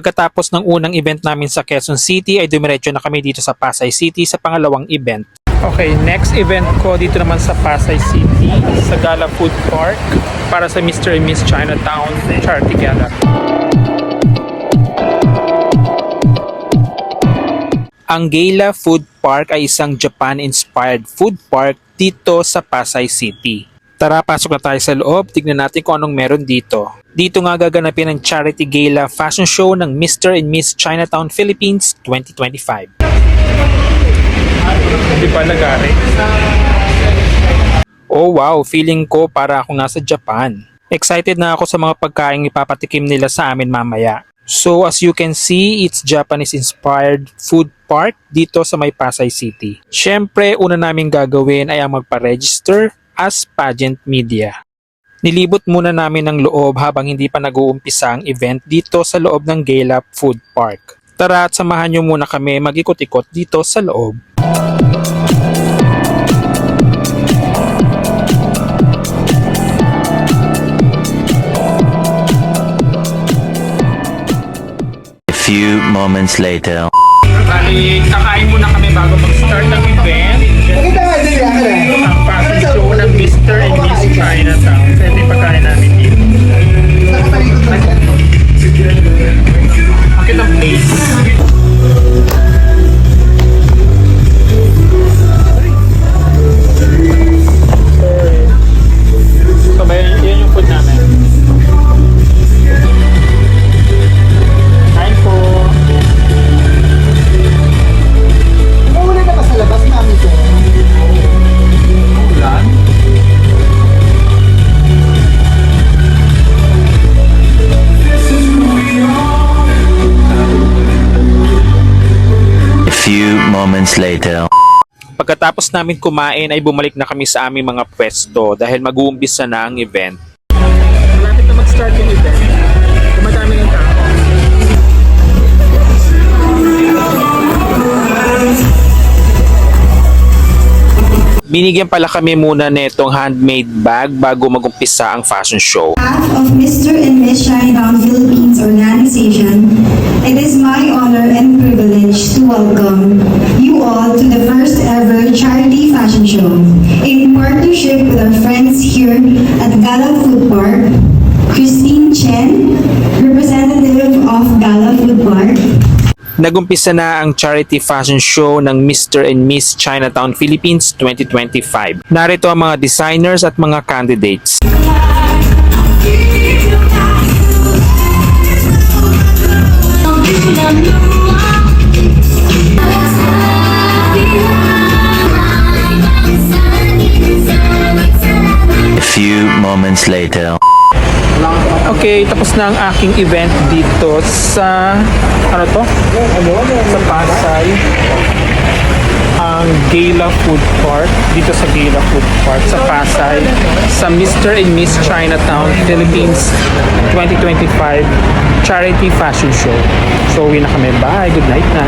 Pagkatapos ng unang event namin sa Quezon City ay dumiretso na kami dito sa Pasay City sa pangalawang event. Okay, next event ko dito naman sa Pasay City sa Gala Food Park para sa Mr. and Miss Chinatown Charity Gala. Ang Gala Food Park ay isang Japan-inspired food park dito sa Pasay City. Tara, pasok na tayo sa loob. Tignan natin kung anong meron dito. Dito nga gaganapin ang Charity Gala Fashion Show ng Mr. and Miss Chinatown Philippines 2025. Di ba nagari? Oh wow, feeling ko para akong nasa Japan. Excited na ako sa mga pagkain ipapatikim nila sa amin mamaya. So as you can see, it's Japanese-inspired food park dito sa may Pasay City. Syempre, una naming gagawin ay ang magpa-register as pageant media. Nilibot muna namin ang loob habang hindi pa nag-uumpisa ang event dito sa loob ng Gala Food Park. Tara at samahan nyo muna kami mag-ikot-ikot dito sa loob. Few moments later. Bali, kakain muna kami bago mag-start ng event. Ang fashion show ng Mr. and Miss Chinatown. Ito yung pagkain namin dito. Bakit ang place? So, yan yung food namin. Kain po. Muna ka pa sa labas namin ito. Ulan. A few moments later. Pagkatapos namin kumain ay bumalik na kami sa aming mga pwesto dahil mag-uumpisa na ang event. Malapit na mag-start yung event. Kumadami ng tao. Binigyan pala kami muna netong handmade bag bago mag-umpisa ang fashion show. On behalf of Mr. and Miss Chinatown Philippines Organization, it is my honor and privilege to welcome you all to the first ever charity fashion show. In partnership with our friends here at Gala Food Park, Christine Chen, representative of Gala Food Park, Nagumpisa na ang charity fashion show ng Mr. and Miss Chinatown Philippines 2025. Narito ang mga designers at mga candidates. A few moments later. Okay, tapos na ang aking event dito sa sa Pasay. Ang Gala Food Park, dito sa Gala Food Park sa Pasay, sa Mr. and Miss Chinatown Philippines 2025 Charity Fashion Show. So, uwi na kami. Bye. Good night na.